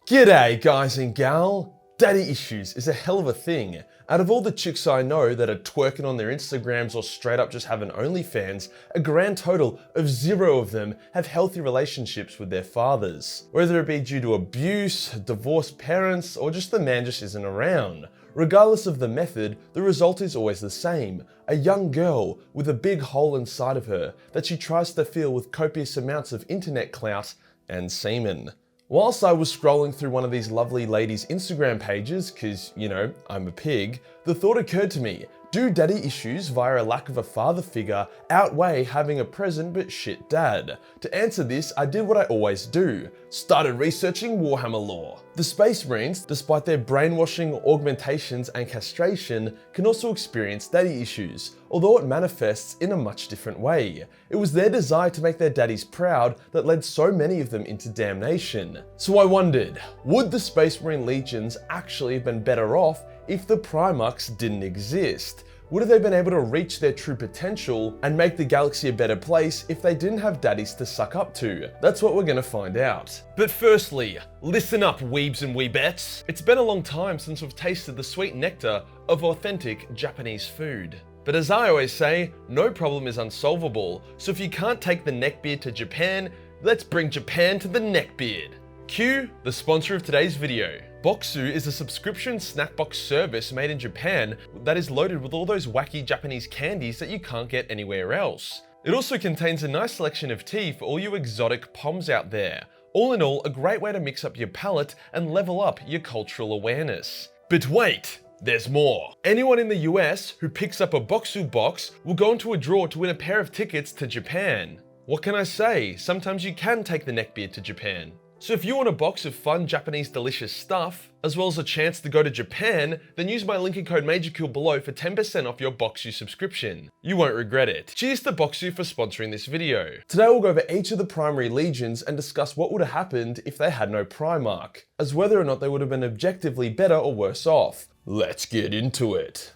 G'day guys and gal. Daddy issues is a hell of a thing. Out of all the chicks I know that are twerking on their Instagrams or straight up just having OnlyFans, a grand total of 0 of them have healthy relationships with their fathers. Whether it be due to abuse, divorced parents, or just the man just isn't around. Regardless of the method, the result is always the same. A young girl with a big hole inside of her that she tries to fill with copious amounts of internet clout and semen. Whilst I was scrolling through one of these lovely ladies' Instagram pages, cause, you know, I'm a pig, the thought occurred to me, do daddy issues via a lack of a father figure outweigh having a present but shit dad? To answer this, I did what I always do, started researching Warhammer lore. The Space Marines, despite their brainwashing, augmentations and castration, can also experience daddy issues, although it manifests in a much different way. It was their desire to make their daddies proud that led so many of them into damnation. So I wondered, would the Space Marine legions actually have been better off if the Primarchs didn't exist? Would have they been able to reach their true potential and make the galaxy a better place if they didn't have daddies to suck up to? That's what we're gonna find out. But firstly, listen up weebs and weebettes. It's been a long time since we've tasted the sweet nectar of authentic Japanese food. But as I always say, no problem is unsolvable, so if you can't take the neckbeard to Japan, let's bring Japan to the neckbeard. Cue the sponsor of today's video. Boxu is a subscription snack box service made in Japan that is loaded with all those wacky Japanese candies that you can't get anywhere else. It also contains a nice selection of tea for all you exotic poms out there. All in all, a great way to mix up your palate and level up your cultural awareness. But wait! There's more. Anyone in the US who picks up a Boxu box will go into a draw to win a pair of tickets to Japan. What can I say? Sometimes you can take the neckbeard to Japan. So if you want a box of fun Japanese delicious stuff, as well as a chance to go to Japan, then use my link and code Majorkill below for 10% off your Boxu subscription. You won't regret it. Cheers to Boxu for sponsoring this video. Today we'll go over each of the primary legions and discuss what would have happened if they had no Primarch, as whether or not they would have been objectively better or worse off. Let's get into it.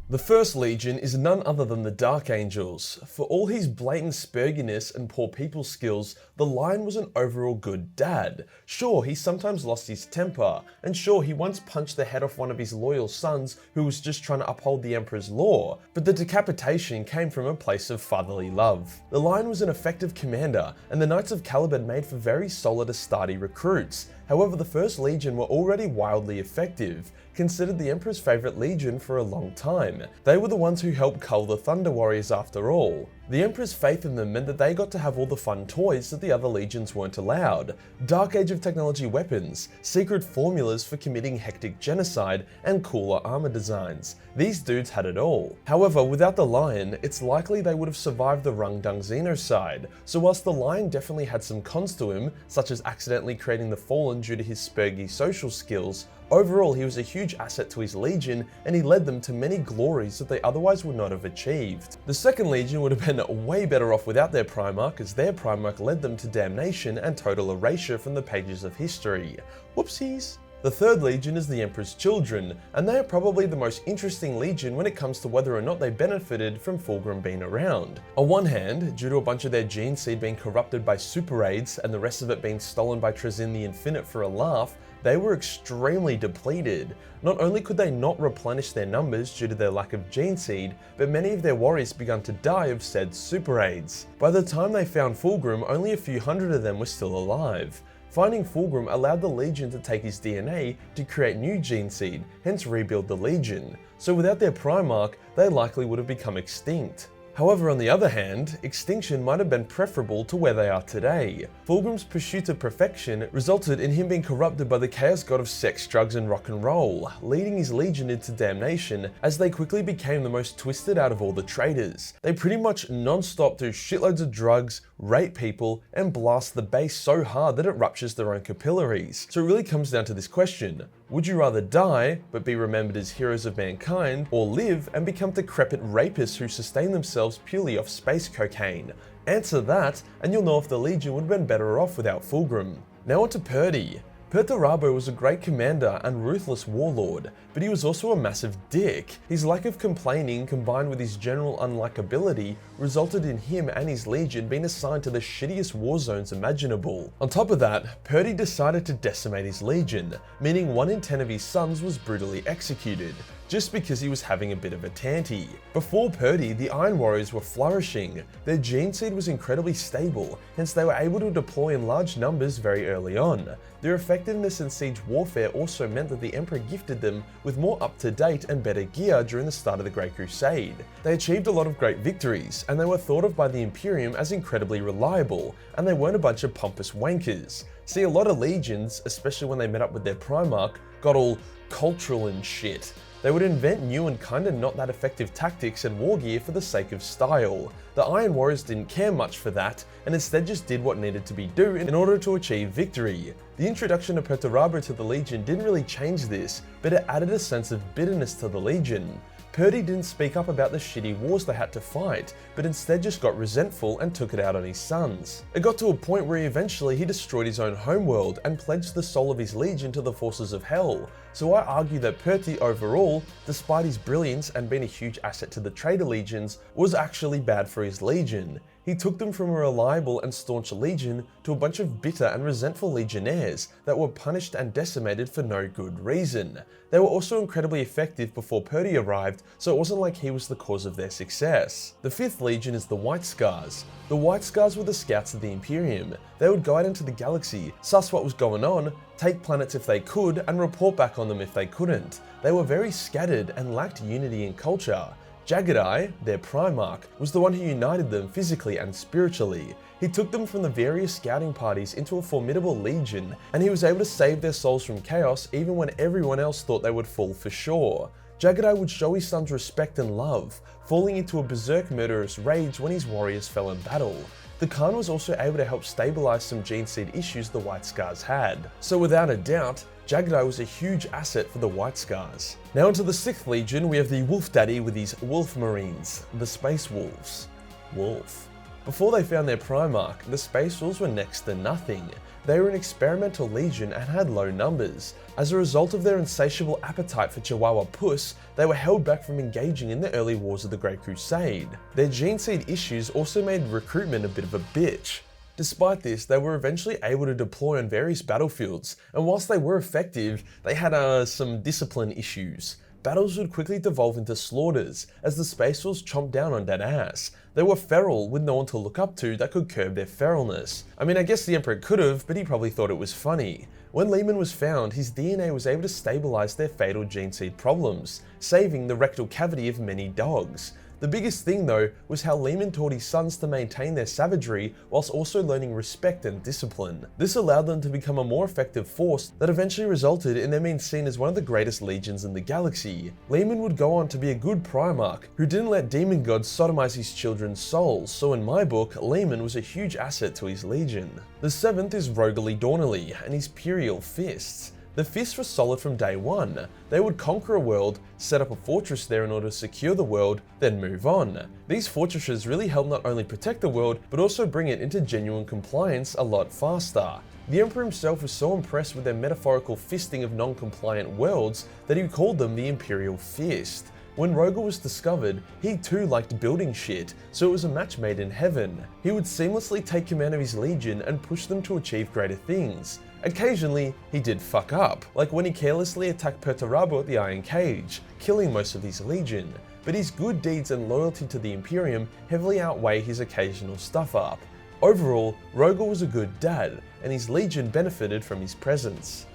The first legion is none other than the Dark Angels. For all his blatant spurginess and poor people skills, the Lion was an overall good dad. Sure, he sometimes lost his temper, and sure, he once punched the head off one of his loyal sons who was just trying to uphold the Emperor's law, but the decapitation came from a place of fatherly love. The Lion was an effective commander, and the Knights of Caliban made for very solid Astarte recruits. However, the First Legion were already wildly effective, considered the Emperor's favourite legion for a long time. They were the ones who helped cull the Thunder Warriors after all. The Emperor's faith in them meant that they got to have all the fun toys that the other legions weren't allowed. Dark Age of Technology weapons, secret formulas for committing hectic genocide, and cooler armor designs. These dudes had it all. However, without the Lion, it's likely they would have survived the Rung Dung Xenocide. So whilst the Lion definitely had some cons to him, such as accidentally creating the Fallen due to his spurgy social skills, overall he was a huge asset to his legion and he led them to many glories that they otherwise would not have achieved. The second legion would have been way better off without their Primarch, as their Primarch led them to damnation and total erasure from the pages of history. Whoopsies. The third legion is the Emperor's Children, and they are probably the most interesting legion when it comes to whether or not they benefited from Fulgrim being around. On one hand, due to a bunch of their gene seed being corrupted by super raids and the rest of it being stolen by Trazyn the Infinite for a laugh, they were extremely depleted. Not only could they not replenish their numbers due to their lack of gene seed, but many of their warriors began to die of said super raids. By the time they found Fulgrim, only a few hundred of them were still alive. Finding Fulgrim allowed the Legion to take his DNA to create new gene seed, hence rebuild the Legion. So without their Primarch, they likely would have become extinct. However, on the other hand, extinction might have been preferable to where they are today. Fulgrim's pursuit of perfection resulted in him being corrupted by the chaos god of sex, drugs, and rock and roll, leading his legion into damnation as they quickly became the most twisted out of all the traitors. They pretty much non-stop do shitloads of drugs, rape people, and blast the base so hard that it ruptures their own capillaries. So it really comes down to this question. Would you rather die, but be remembered as heroes of mankind, or live and become decrepit rapists who sustain themselves purely off space cocaine? Answer that, and you'll know if the Legion would have been better off without Fulgrim. Now on to Purdy. Perturabo was a great commander and ruthless warlord, but he was also a massive dick. His lack of complaining combined with his general unlikability resulted in him and his legion being assigned to the shittiest war zones imaginable. On top of that, Purdy decided to decimate his legion, meaning 1 in 10 of his sons was brutally executed, just because he was having a bit of a tanty. Before Purdy, the Iron Warriors were flourishing. Their gene seed was incredibly stable, hence they were able to deploy in large numbers very early on. Their effectiveness in siege warfare also meant that the Emperor gifted them with more up-to-date and better gear during the start of the Great Crusade. They achieved a lot of great victories, and they were thought of by the Imperium as incredibly reliable, and they weren't a bunch of pompous wankers. See, a lot of legions, especially when they met up with their Primarch, got all cultural and shit. They would invent new and kinda not that effective tactics and war gear for the sake of style. The Iron Warriors didn't care much for that, and instead just did what needed to be done in order to achieve victory. The introduction of Perturabo to the Legion didn't really change this, but it added a sense of bitterness to the Legion. Purdy didn't speak up about the shitty wars they had to fight, but instead just got resentful and took it out on his sons. It got to a point where eventually he destroyed his own homeworld and pledged the soul of his legion to the forces of hell. So I argue that Purdy overall, despite his brilliance and being a huge asset to the traitor legions, was actually bad for his legion. He took them from a reliable and staunch legion to a bunch of bitter and resentful legionnaires that were punished and decimated for no good reason. They were also incredibly effective before Purdy arrived, so it wasn't like he was the cause of their success. The 5th Legion is the White Scars. The White Scars were the scouts of the Imperium. They would go out into the galaxy, suss what was going on, take planets if they could, and report back on them if they couldn't. They were very scattered and lacked unity in culture. Jagadai, their Primarch, was the one who united them physically and spiritually. He took them from the various scouting parties into a formidable legion, and he was able to save their souls from chaos even when everyone else thought they would fall for sure. Jagadai would show his sons respect and love, falling into a berserk murderous rage when his warriors fell in battle. The Khan was also able to help stabilize some gene seed issues the White Scars had. So without a doubt, Jagadai was a huge asset for the White Scars. Now into the 6th Legion, we have the Wolf Daddy with his Wolf Marines, the Space Wolves. Wolf. Before they found their Primarch, the Space Wolves were next to nothing. They were an experimental legion and had low numbers. As a result of their insatiable appetite for Chihuahua puss, they were held back from engaging in the early wars of the Great Crusade. Their gene seed issues also made recruitment a bit of a bitch. Despite this, they were eventually able to deploy on various battlefields, and whilst they were effective, they had some discipline issues. Battles would quickly devolve into slaughters, as the Space Wolves chomped down on dead ass. They were feral, with no one to look up to that could curb their feralness. I mean, I guess the Emperor could have, but he probably thought it was funny. When Lehman was found, his DNA was able to stabilize their fatal gene seed problems, saving the rectal cavity of many dogs. The biggest thing though was how Lehman taught his sons to maintain their savagery whilst also learning respect and discipline. This allowed them to become a more effective force that eventually resulted in them being seen as one of the greatest legions in the galaxy. Lehman would go on to be a good Primarch who didn't let demon gods sodomize his children's souls, so in my book, Lehman was a huge asset to his legion. The 7th is Rogali Dornley and his Imperial Fists. The Fists were solid from day one. They would conquer a world, set up a fortress there in order to secure the world, then move on. These fortresses really helped not only protect the world, but also bring it into genuine compliance a lot faster. The Emperor himself was so impressed with their metaphorical fisting of non-compliant worlds that he called them the Imperial Fist. When Rogal was discovered, he too liked building shit, so it was a match made in heaven. He would seamlessly take command of his legion and push them to achieve greater things. Occasionally, he did fuck up, like when he carelessly attacked Perturabo at the Iron Cage, killing most of his legion, but his good deeds and loyalty to the Imperium heavily outweigh his occasional stuff up. Overall, Rogal was a good dad, and his legion benefited from his presence.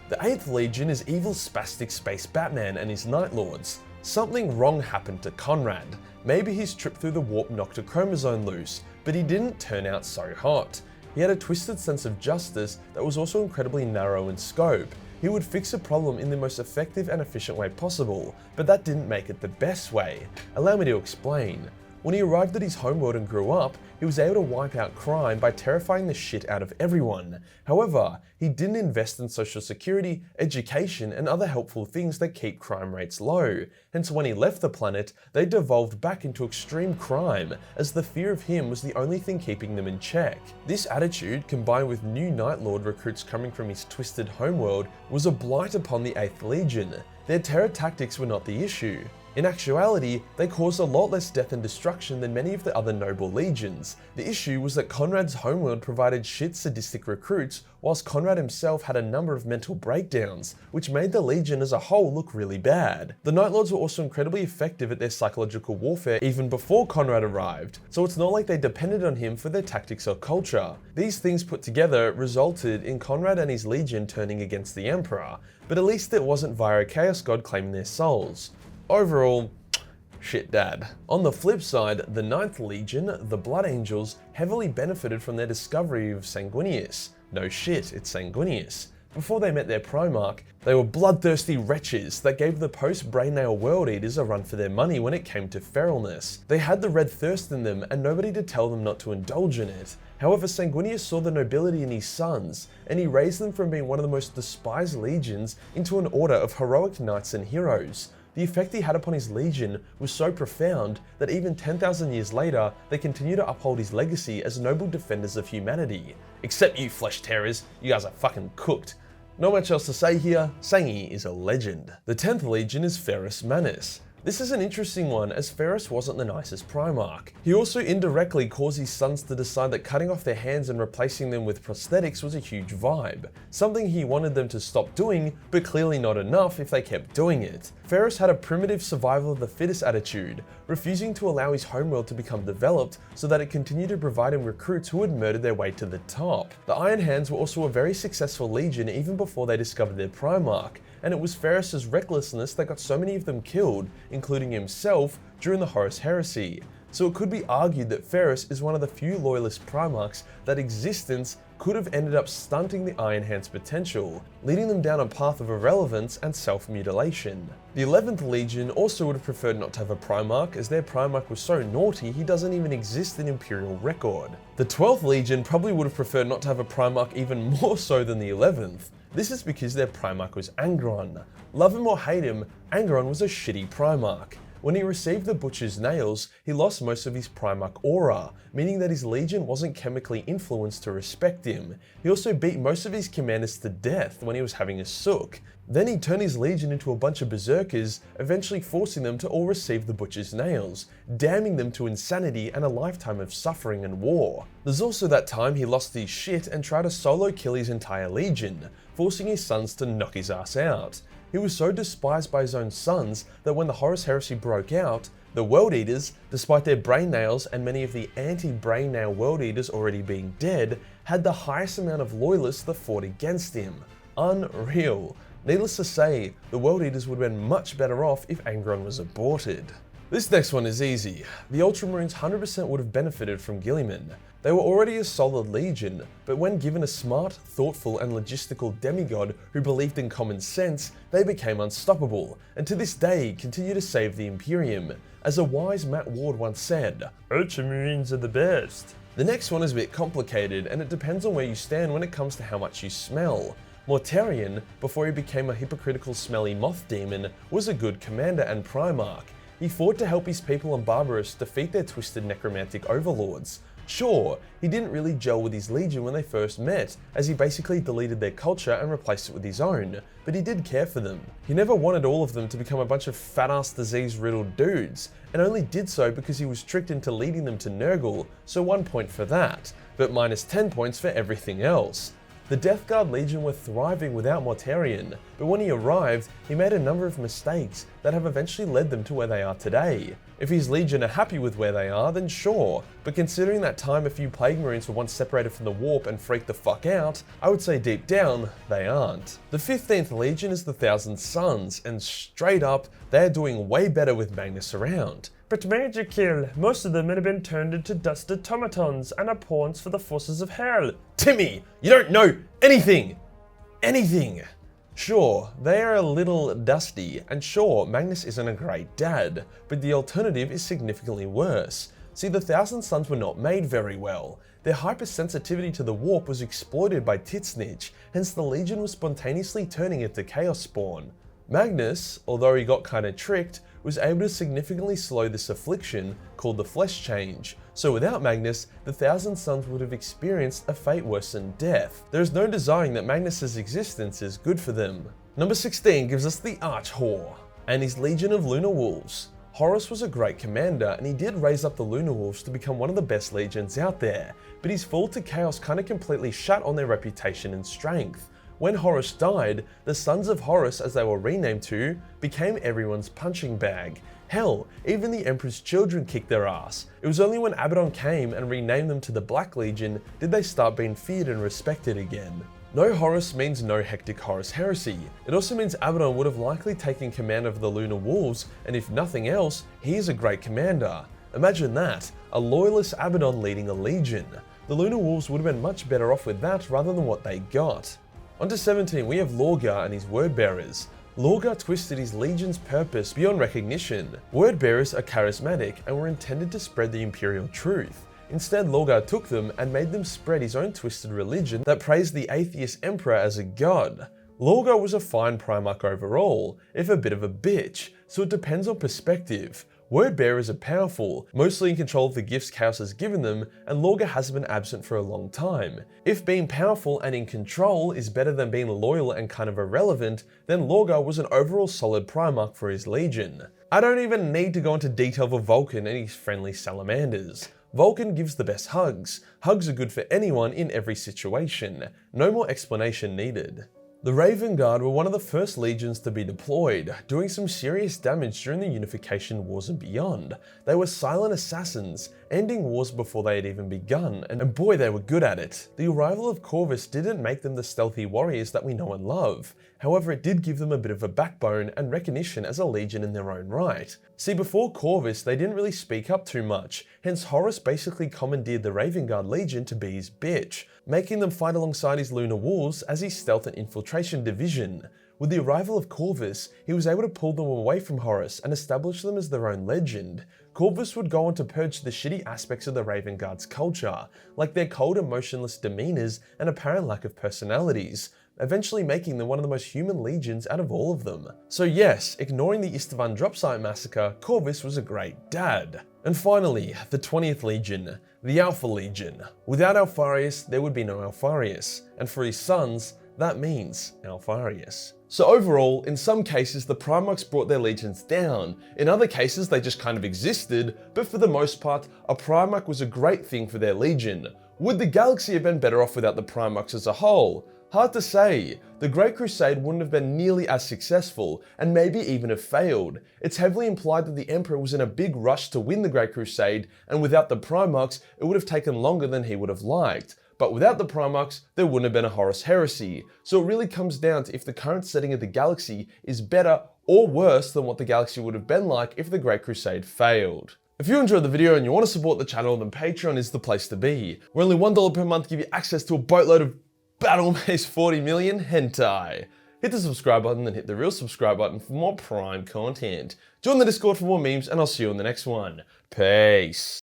The 8th Legion is evil spastic space Batman and his Night Lords. Something wrong happened to Conrad. Maybe his trip through the warp knocked a chromosome loose, but he didn't turn out so hot. He had a twisted sense of justice that was also incredibly narrow in scope. He would fix a problem in the most effective and efficient way possible, but that didn't make it the best way. Allow me to explain. When he arrived at his homeworld and grew up, he was able to wipe out crime by terrifying the shit out of everyone. However, he didn't invest in social security, education, and other helpful things that keep crime rates low. Hence, when he left the planet, they devolved back into extreme crime, as the fear of him was the only thing keeping them in check. This attitude, combined with new Night Lord recruits coming from his twisted homeworld, was a blight upon the 8th Legion. Their terror tactics were not the issue. In actuality, they caused a lot less death and destruction than many of the other noble legions. The issue was that Conrad's homeworld provided shit sadistic recruits, whilst Conrad himself had a number of mental breakdowns, which made the legion as a whole look really bad. The Night Lords were also incredibly effective at their psychological warfare even before Conrad arrived, so it's not like they depended on him for their tactics or culture. These things put together resulted in Conrad and his legion turning against the Emperor, but at least it wasn't via a Chaos God claiming their souls. Overall, shit dad. On the flip side, the 9th Legion, the Blood Angels, heavily benefited from their discovery of Sanguinius. No shit, it's Sanguinius. Before they met their Primarch, they were bloodthirsty wretches that gave the post-Brainnail World Eaters a run for their money when it came to feralness. They had the red thirst in them and nobody to tell them not to indulge in it. However, Sanguinius saw the nobility in his sons, and he raised them from being one of the most despised legions into an order of heroic knights and heroes. The effect he had upon his legion was so profound that even 10,000 years later, they continue to uphold his legacy as noble defenders of humanity. Except you flesh tearers, you guys are fucking cooked. Not much else to say here, Sangi is a legend. The 10th Legion is Ferrus Manus. This is an interesting one, as Ferrus wasn't the nicest Primarch. He also indirectly caused his sons to decide that cutting off their hands and replacing them with prosthetics was a huge vibe. Something he wanted them to stop doing, but clearly not enough if they kept doing it. Ferrus had a primitive survival of the fittest attitude, refusing to allow his homeworld to become developed so that it continued to provide him recruits who would murder their way to the top. The Iron Hands were also a very successful legion even before they discovered their Primarch, and it was Ferrus's recklessness that got so many of them killed, including himself, during the Horus Heresy. So it could be argued that Ferrus is one of the few loyalist Primarchs that existence could have ended up stunting the Iron Hand's potential, leading them down a path of irrelevance and self-mutilation. The 11th Legion also would have preferred not to have a Primarch, as their Primarch was so naughty he doesn't even exist in Imperial record. The 12th Legion probably would have preferred not to have a Primarch even more so than the 11th. This is because their Primarch was Angron. Love him or hate him, Angron was a shitty Primarch. When he received the Butcher's Nails, he lost most of his Primarch aura, meaning that his legion wasn't chemically influenced to respect him. He also beat most of his commanders to death when he was having a sook. Then he turned his legion into a bunch of berserkers, eventually forcing them to all receive the Butcher's Nails, damning them to insanity and a lifetime of suffering and war. There's also that time he lost his shit and tried to solo kill his entire legion, forcing his sons to knock his ass out. He was so despised by his own sons that when the Horus Heresy broke out, the World Eaters, despite their brain nails and many of the anti-brain nail World Eaters already being dead, had the highest amount of loyalists that fought against him. Unreal. Needless to say, the World Eaters would have been much better off if Angron was aborted. This next one is easy. The Ultramarines 100% would have benefited from Guilliman. They were already a solid legion, but when given a smart, thoughtful and logistical demigod who believed in common sense, they became unstoppable, and to this day continue to save the Imperium. As a wise Matt Ward once said, "Ultramarines are the best." The next one is a bit complicated, and it depends on where you stand when it comes to how much you smell. Mortarion, before he became a hypocritical smelly moth demon, was a good commander and Primarch. He fought to help his people on Barbarous defeat their twisted necromantic overlords. Sure, he didn't really gel with his legion when they first met, as he basically deleted their culture and replaced it with his own, but he did care for them. He never wanted all of them to become a bunch of fat-ass disease-riddled dudes, and only did so because he was tricked into leading them to Nurgle, so 1 point for that, but minus 10 points for everything else. The Death Guard Legion were thriving without Mortarion, but when he arrived, he made a number of mistakes that have eventually led them to where they are today. If his Legion are happy with where they are, then sure, but considering that time a few Plague Marines were once separated from the Warp and freaked the fuck out, I would say deep down, they aren't. The 15th Legion is the Thousand Suns, and straight up, they're doing way better with Magnus around. But Majorkill, most of them have been turned into dust automatons and are pawns for the forces of hell. Timmy, you don't know anything! Anything! Sure, they are a little dusty, and sure, Magnus isn't a great dad, but the alternative is significantly worse. See, the Thousand Sons were not made very well. Their hypersensitivity to the warp was exploited by Titsnitch, hence the Legion was spontaneously turning into Chaos Spawn. Magnus, although he got kinda tricked, was able to significantly slow this affliction, called the Flesh Change. So without Magnus, the Thousand Sons would have experienced a fate worse than death. There is no denying that Magnus's existence is good for them. Number 16 gives us the Arch-Whore and his Legion of Lunar Wolves. Horus was a great commander, and he did raise up the Lunar Wolves to become one of the best legions out there, but his fall to chaos kinda completely shut on their reputation and strength. When Horus died, the Sons of Horus, as they were renamed to, became everyone's punching bag. Hell, even the Emperor's children kicked their ass. It was only when Abaddon came and renamed them to the Black Legion did they start being feared and respected again. No Horus means no hectic Horus heresy. It also means Abaddon would have likely taken command of the Lunar Wolves, and if nothing else, he is a great commander. Imagine that, a loyalist Abaddon leading a legion. The Lunar Wolves would have been much better off with that rather than what they got. On to 17, we have Lorgar and his Wordbearers. Lorgar twisted his legion's purpose beyond recognition. Wordbearers are charismatic and were intended to spread the Imperial truth. Instead, Lorgar took them and made them spread his own twisted religion that praised the atheist emperor as a god. Lorgar was a fine Primarch overall, if a bit of a bitch, so it depends on perspective. Wordbearers are powerful, mostly in control of the gifts Chaos has given them, and Lorgar has been absent for a long time. If being powerful and in control is better than being loyal and kind of irrelevant, then Lorgar was an overall solid Primarch for his legion. I don't even need to go into detail for Vulcan and his friendly salamanders. Vulcan gives the best hugs. Hugs are good for anyone in every situation. No more explanation needed. The Raven Guard were one of the first legions to be deployed, doing some serious damage during the Unification Wars and beyond. They were silent assassins, ending wars before they had even begun, and boy they were good at it. The arrival of Corvus didn't make them the stealthy warriors that we know and love. However, it did give them a bit of a backbone and recognition as a legion in their own right. See, before Corvus, they didn't really speak up too much, hence Horus basically commandeered the Raven Guard Legion to be his bitch, making them fight alongside his Lunar Wolves as his stealth and infiltration division. With the arrival of Corvus, he was able to pull them away from Horus and establish them as their own legend. Corvus would go on to purge the shitty aspects of the Raven Guard's culture, like their cold and motionless demeanors and apparent lack of personalities, eventually making them one of the most human legions out of all of them. So yes, ignoring the Istvan Dropsite massacre, Corvus was a great dad. And finally, the 20th Legion, the Alpha Legion. Without Alpharius, there would be no Alpharius, and for his sons, that means Alpharius. So overall, in some cases the Primarchs brought their legions down, in other cases they just kind of existed, but for the most part, a Primarch was a great thing for their legion. Would the galaxy have been better off without the Primarchs as a whole? Hard to say. The Great Crusade wouldn't have been nearly as successful, and maybe even have failed. It's heavily implied that the Emperor was in a big rush to win the Great Crusade, and without the Primarchs, it would have taken longer than he would have liked. But without the Primarchs, there wouldn't have been a Horus Heresy. So it really comes down to if the current setting of the galaxy is better or worse than what the galaxy would have been like if the Great Crusade failed. If you enjoyed the video and you want to support the channel, then Patreon is the place to be. We're only $1 per month to give you access to a boatload of almost 40 million hentai. Hit the subscribe button and hit the real subscribe button for more Prime content. Join the Discord for more memes, and I'll see you in the next one. Peace.